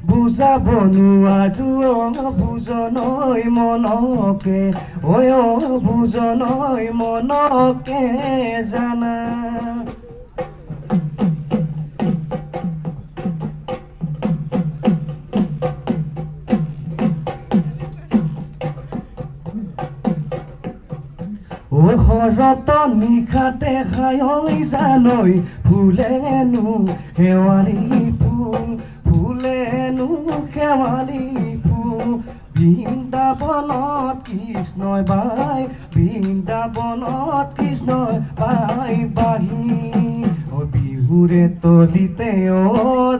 বুজাব নোৱাৰো বুজনৈ মনকে বুজনৈ মনকে জানা শৰত নিশাতে খায়ৈ জানৈ ফুলেনো শেৱালি ফুল ফুলেনো শেৱালি ফুল বৃন্দাবনত কৃষ্ণই বাই বৃন্দাবনত কৃষ্ণই বাই বাহি বিহুৰে তলিতে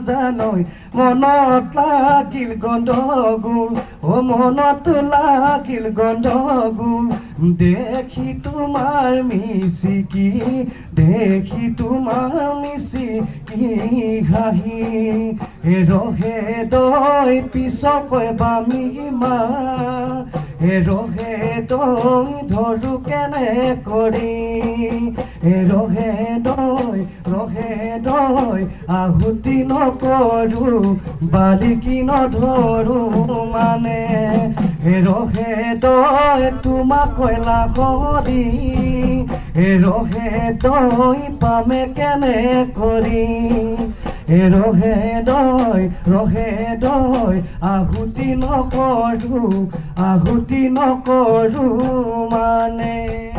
জানৈ মনত লাগিল গণ্ডগোল মনত লাগিল গণ্ডগোল দেখি তোমাৰ মিচিকি দেখি তোমাৰ মিচিকি হাঁহি ৰহে দৈ পিছকৈ বামি মা ৰহে দৈ ধৰো কেনে কৰি ৰহে দৈ আহুতি নকৰো বালিকি নধৰো মানে ৰহে দৈ তোমাক কয়লা কৰি ৰহে দৈ পামে কেনে কৰি ৰহে দৈ আহুতি নকৰো মানে